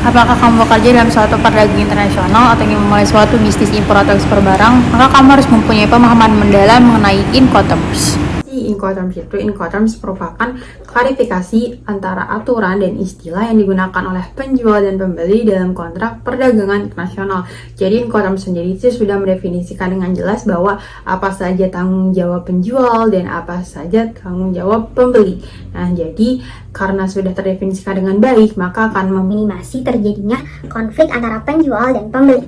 Apakah kamu bekerja dalam suatu perdagangan internasional atau ingin memulai suatu bisnis impor atau ekspor barang, maka kamu harus mempunyai pemahaman mendalam mengenai Incoterms. Incoterms itu, Incoterms merupakan klarifikasi antara aturan dan istilah yang digunakan oleh penjual dan pembeli dalam kontrak perdagangan internasional. Jadi Incoterms sendiri itu sudah mendefinisikan dengan jelas bahwa apa saja tanggung jawab penjual dan apa saja tanggung jawab pembeli. Nah, jadi karena sudah terdefinisikan dengan baik, maka akan meminimasi terjadinya konflik antara penjual dan pembeli.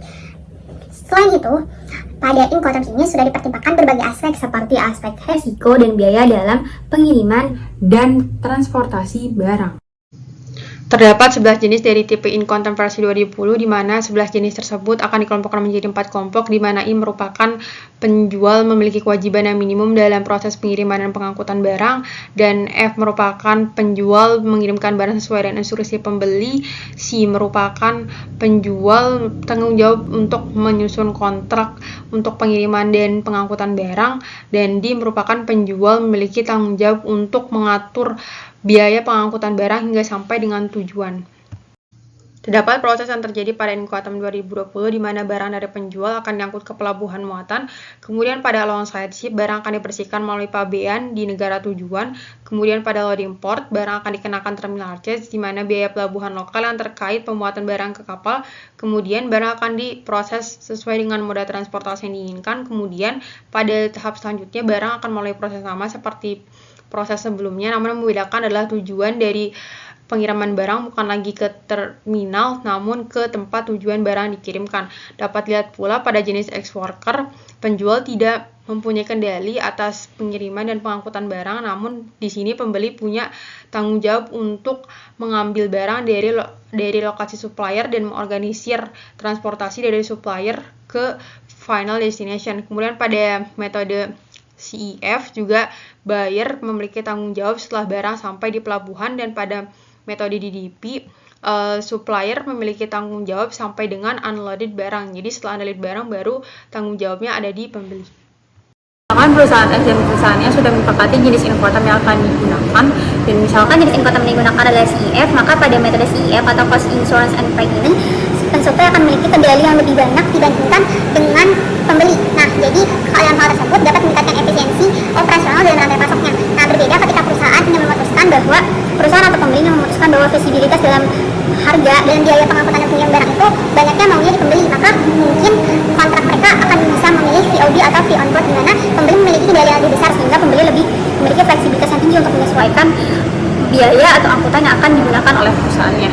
Selain itu, pada Incoterms ini sudah dipertimbangkan berbagai aspek seperti aspek resiko dan biaya dalam pengiriman dan transportasi barang. Terdapat 11 jenis dari tipe Incoterms versi 2010, di mana 11 jenis tersebut akan dikelompokkan menjadi 4 kelompok, di mana I merupakan penjual memiliki kewajiban yang minimum dalam proses pengiriman dan pengangkutan barang, dan F merupakan penjual mengirimkan barang sesuai dengan instruksi pembeli, C merupakan penjual tanggung jawab untuk menyusun kontrak untuk pengiriman dan pengangkutan barang, dan D merupakan penjual memiliki tanggung jawab untuk mengatur biaya pengangkutan barang hingga sampai dengan tujuan. Terdapat proses yang terjadi pada Incoterms 2020 di mana barang dari penjual akan diangkut ke pelabuhan muatan, kemudian pada alongside ship barang akan dibersihkan melalui pabean di negara tujuan, kemudian pada loading port barang akan dikenakan terminal charge di mana biaya pelabuhan lokal yang terkait pemuatan barang ke kapal, kemudian barang akan diproses sesuai dengan moda transportasi yang diinginkan, kemudian pada tahap selanjutnya barang akan melalui proses sama seperti proses sebelumnya, namun yang membedakan adalah tujuan dari pengiriman barang bukan lagi ke terminal, namun ke tempat tujuan barang dikirimkan. Dapat lihat pula pada jenis ex-worker, penjual tidak mempunyai kendali atas pengiriman dan pengangkutan barang, namun di sini pembeli punya tanggung jawab untuk mengambil barang dari lokasi supplier dan mengorganisir transportasi dari supplier ke final destination. Kemudian pada metode CEF juga buyer memiliki tanggung jawab setelah barang sampai di pelabuhan, dan pada metode DDP supplier memiliki tanggung jawab sampai dengan unloaded barang. Jadi setelah unloaded barang baru tanggung jawabnya ada di pembeli. Misalkan perusahaan X dan perusahaannya sudah menyepakati jenis Incoterms yang akan digunakan, dan misalkan jenis Incoterms yang digunakan adalah CEF, maka pada metode CEF atau Cost Insurance and Freight ini supplier akan memiliki kendali yang lebih banyak dibandingkan dengan pembeli. Nah, jadi dalam hal tersebut dapat meningkatkan efisiensi operasional dan rantai pasoknya. Nah, berbeda ketika perusahaan yang memutuskan bahwa perusahaan atau pembeli yang memutuskan bahwa visibilitas dalam harga dan biaya pengangkutan dan pengiriman barang itu banyaknya maunya di pembeli, maka mungkin kontrak mereka akan bisa memilih VOD atau fee on board, di mana pembeli memiliki kendali yang lebih besar sehingga pembeli lebih memiliki fleksibilitas yang tinggi untuk menyesuaikan biaya atau angkutan yang akan digunakan oleh perusahaannya.